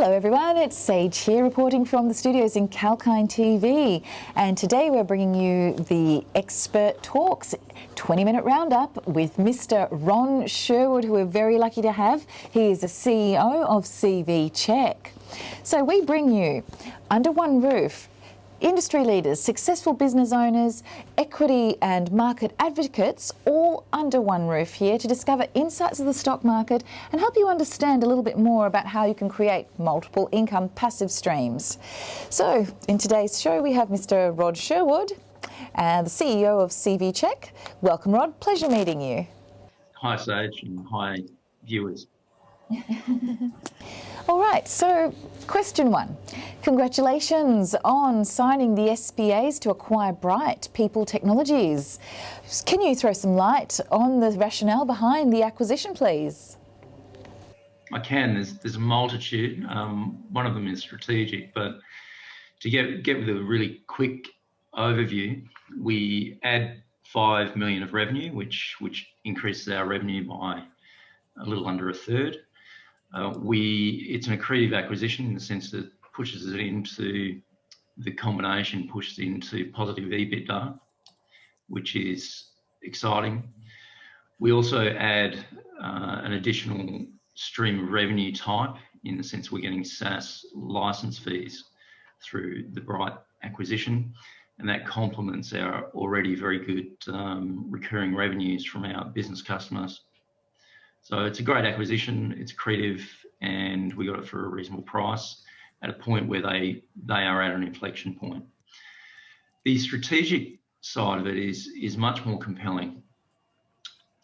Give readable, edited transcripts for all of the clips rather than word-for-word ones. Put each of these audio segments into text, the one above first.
Hello everyone, it's Sage here reporting from the studios in 𝐊𝐴𝐚 TV, and today we're bringing you the Expert Talks 20-minute roundup with Mr. Ron Sherwood, who we're very lucky to have. He is the CEO of 𝐶𝐕. So we bring you under one roof industry leaders, successful business owners, equity and market advocates, all under one roof here to discover insights of the stock market and help you understand a little bit more about how you can create multiple income passive streams. So in today's show we have Mr. Rod Sherwood, the CEO of 𝐶𝐕. Welcome, Rod. Pleasure meeting you. Hi, Sage, and hi, viewers. All right, so question one. Congratulations on signing the SPAs to acquire Bright People Technologies. Can you throw some light on the rationale behind the acquisition, please? I can. There's a multitude. One of them is strategic, but to get with a really quick overview, we add 5 million of revenue, which increases our revenue by a little under a third. It's an accretive acquisition in the sense that pushes it into the combination, pushes into positive EBITDA, which is exciting. We also add an additional stream of revenue type in the sense we're getting SaaS license fees through the Bright acquisition, and that complements our already very good recurring revenues from our business customers. So it's a great acquisition, it's accretive, and we got it for a reasonable price at a point where they are at an inflection point. The strategic side of it is much more compelling.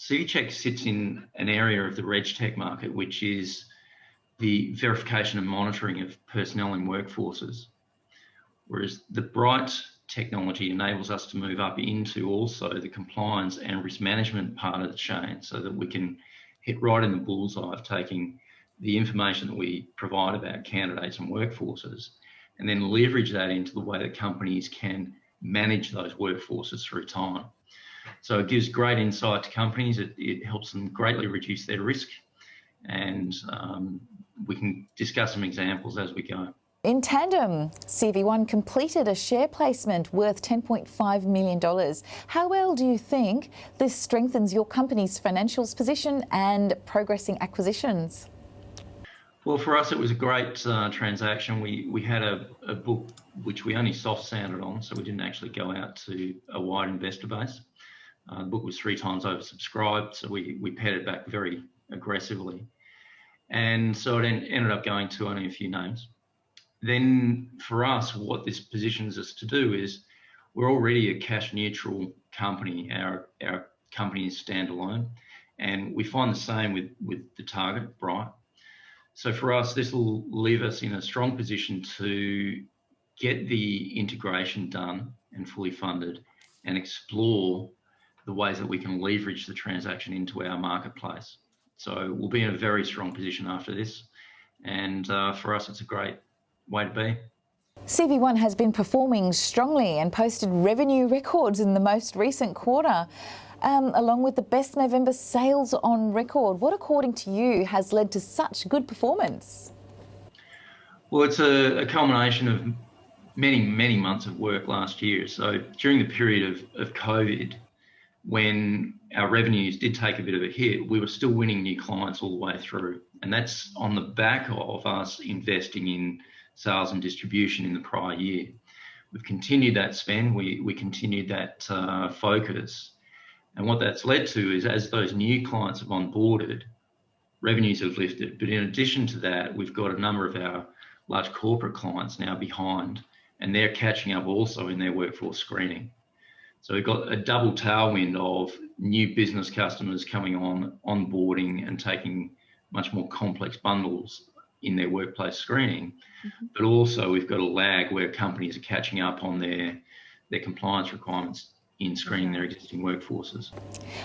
𝐶𝐕 sits in an area of the RegTech market, which is the verification and monitoring of personnel in workforces, whereas the Bright technology enables us to move up into also the compliance and risk management part of the chain, so that we can hit right in the bullseye of taking the information that we provide about candidates and workforces and then leverage that into the way that companies can manage those workforces through time. So it gives great insight to companies, it helps them greatly reduce their risk, and we can discuss some examples as we go. In tandem, 𝐶𝐕 completed a share placement worth $10.5 million. How well do you think this strengthens your company's financials position and progressing acquisitions? Well, for us, it was a great transaction. We had a book which we only soft sounded on, so we didn't actually go out to a wide investor base. The book was 3 times oversubscribed, so we paid it back very aggressively. And so it ended up going to only a few names. Then for us, what this positions us to do is we're already a cash neutral company. Our company is standalone, and we find the same with the target, Bright. So for us, this will leave us in a strong position to get the integration done and fully funded and explore the ways that we can leverage the transaction into our marketplace. So we'll be in a very strong position after this. And for us, it's a great way to be. 𝐶𝐕 has been performing strongly and posted revenue records in the most recent quarter, along with the best November sales on record. What, according to you, has led to such good performance? Well, it's a culmination of many months of work last year. So during the period of COVID, when our revenues did take a bit of a hit, we were still winning new clients all the way through. And that's on the back of us investing in sales and distribution in the prior year. We've continued that spend, we continued that focus. And what that's led to is, as those new clients have onboarded, revenues have lifted. But in addition to that, we've got a number of our large corporate clients now behind, and they're catching up also in their workforce screening. So we've got a double tailwind of new business customers coming on, onboarding and taking much more complex bundles in their workplace screening. But also we've got a lag where companies are catching up on their compliance requirements in screening their existing workforces.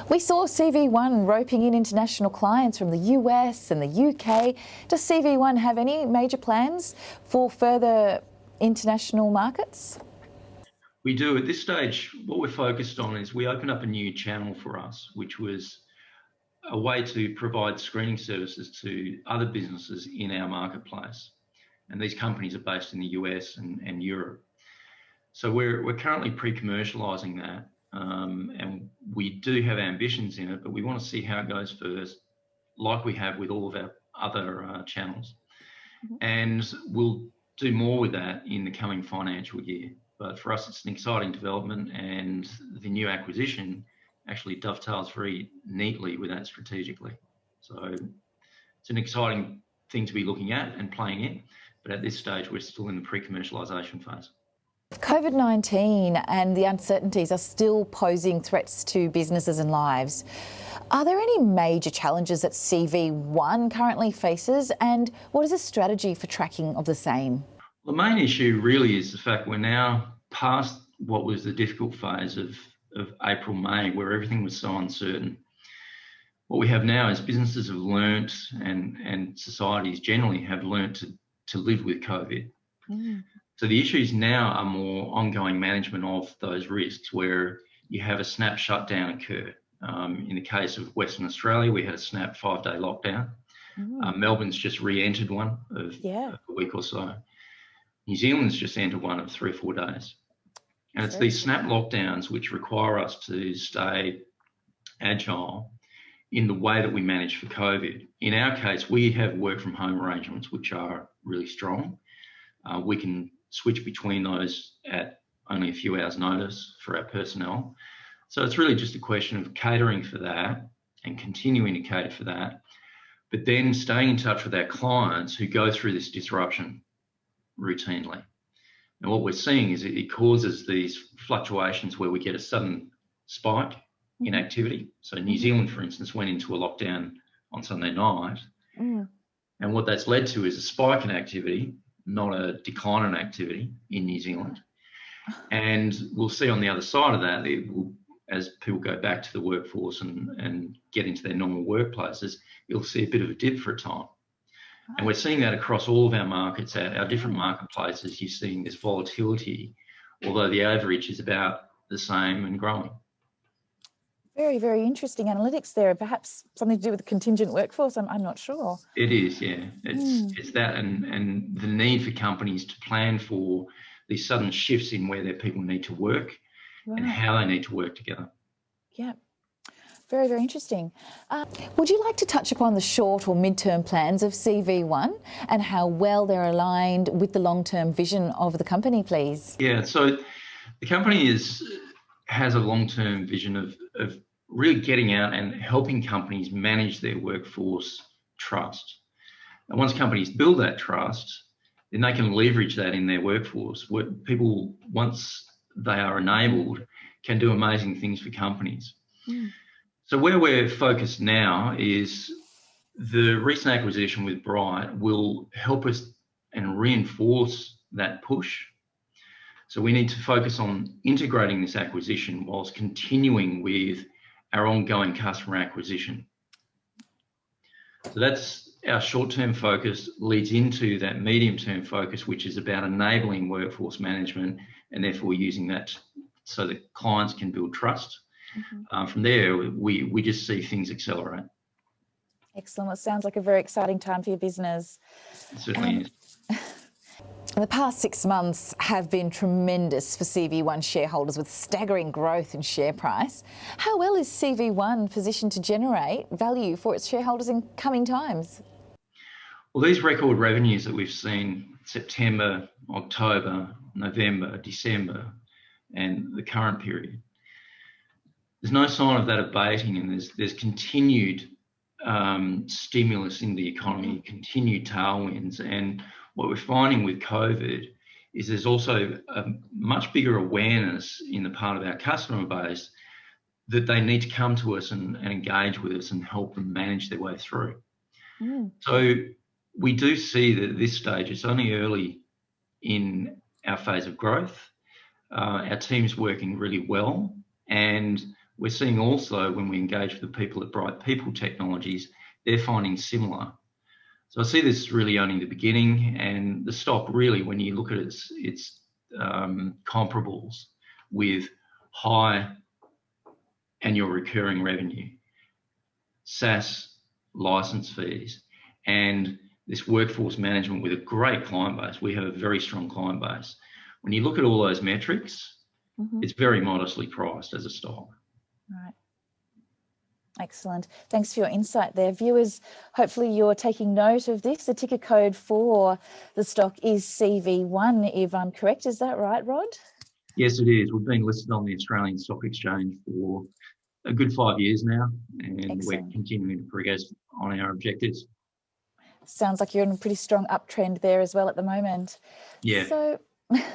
We saw 𝐶𝐕 roping in international clients from the US and the UK. Does 𝐶𝐕 have any major plans for further international markets? We do. At this stage, what we're focused on is we opened up a new channel for us, which was a way to provide screening services to other businesses in our marketplace. and these companies are based in the US and Europe. So we're currently pre-commercialising that, and we do have ambitions in it, but we want to see how it goes first, like we have with all of our other channels. And we'll do more with that in the coming financial year. But for us, it's an exciting development, and the new acquisition actually dovetails very neatly with that strategically. So it's an exciting thing to be looking at and playing in, but at this stage, we're still in the pre-commercialisation phase. COVID-19 and the uncertainties are still posing threats to businesses and lives. Are there any major challenges that CV1 currently faces, and what is the strategy for tracking of the same? The main issue really is the fact we're now past what was the difficult phase of April, May, where everything was so uncertain. What we have now is businesses have learnt, and societies generally have learnt to live with COVID. So the issues now are more ongoing management of those risks, where you have a snap shutdown occur. In the case of Western Australia, we had a snap 5-day lockdown. Melbourne's just re-entered one of a week or so. New Zealand's just entered one of 3 or 4 days. And it's these snap lockdowns which require us to stay agile in the way that we manage for COVID. In our case, we have work from home arrangements which are really strong. We can switch between those at only a few hours' notice for our personnel. So it's really just a question of catering for that and continuing to cater for that, but then staying in touch with our clients who go through this disruption routinely. And what we're seeing is it causes these fluctuations where we get a sudden spike in activity. So New Zealand, for instance, went into a lockdown on Sunday night. And what that's led to is a spike in activity, not a decline in activity in New Zealand. And we'll see on the other side of that, as people go back to the workforce and get into their normal workplaces, you'll see a bit of a dip for a time. And we're seeing that across all of our markets, our different marketplaces. You're seeing this volatility, although the average is about the same and growing. Very, very interesting analytics there. Perhaps something to do with the contingent workforce. I'm not sure. It is, yeah. It's that and the need for companies to plan for these sudden shifts in where their people need to work and how they need to work together. Yeah. Very, very interesting. Would you like to touch upon the short or mid-term plans of CV1 and how well they're aligned with the long-term vision of the company, please? Yeah, so the company has a long-term vision of really getting out and helping companies manage their workforce trust. And once companies build that trust, then they can leverage that in their workforce. People, once they are enabled, can do amazing things for companies. So where we're focused now is the recent acquisition with Bright will help us and reinforce that push. So we need to focus on integrating this acquisition whilst continuing with our ongoing customer acquisition. So that's our short-term focus, leads into that medium-term focus, which is about enabling workforce management and therefore using that so that clients can build trust. From there, we just see things accelerate. Excellent. Well, it sounds like a very exciting time for your business. It certainly is. The past 6 months have been tremendous for CV1 shareholders with staggering growth in share price. How well is CV1 positioned to generate value for its shareholders in coming times? Well, these record revenues that we've seen September, October, November, December, and the current period, there's no sign of that abating, and there's continued stimulus in the economy, continued tailwinds. And what we're finding with COVID is there's also a much bigger awareness in the part of our customer base that they need to come to us and engage with us and help them manage their way through. So we do see that at this stage, it's only early in our phase of growth. Our team's working really well, and we're seeing also when we engage with the people at Bright People Technologies, they're finding similar. So I see this really only the beginning, and the stock really, when you look at its comparables with high annual recurring revenue, SaaS license fees, and this workforce management with a great client base. We have a very strong client base. When you look at all those metrics, it's very modestly priced as a stock. Right. Excellent. Thanks for your insight there. Viewers, hopefully you're taking note of this. The ticker code for the stock is CV1, if I'm correct. Is that right, Rod? Yes, it is. We've been listed on the Australian Stock Exchange for a good 5 years now, and Excellent. we're continuing to progress on our objectives. Sounds like you're in a pretty strong uptrend there as well at the moment. Yeah. So,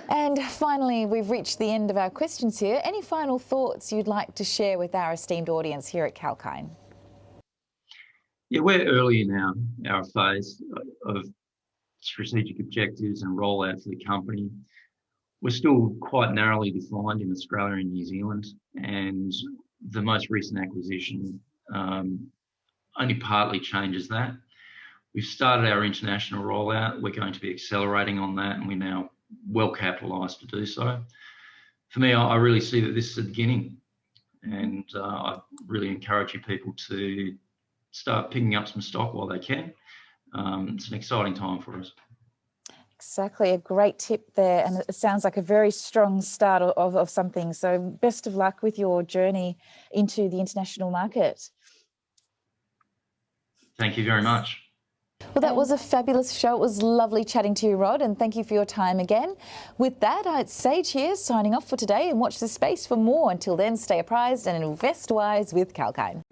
and finally, we've reached the end of our questions here. Any final thoughts you'd like to share with our esteemed audience here at 𝐾𝐿KINE? Yeah, we're early in our phase of strategic objectives and rollout for the company. We're still quite narrowly defined in Australia and New Zealand, and the most recent acquisition only partly changes that. We've started our international rollout. We're going to be accelerating on that, and we're now well capitalised to do so. For me, I really see that this is the beginning, and I really encourage you people to start picking up some stock while they can. It's an exciting time for us. Exactly, a great tip there, and it sounds like a very strong start of something. So best of luck with your journey into the international market. Thank you very much. Well, that was a fabulous show. It was lovely chatting to you, Rod, and thank you for your time again. With that, it's Sage here signing off for today, and watch this space for more. Until then, stay apprised and invest wise with 𝐾𝐿KINE.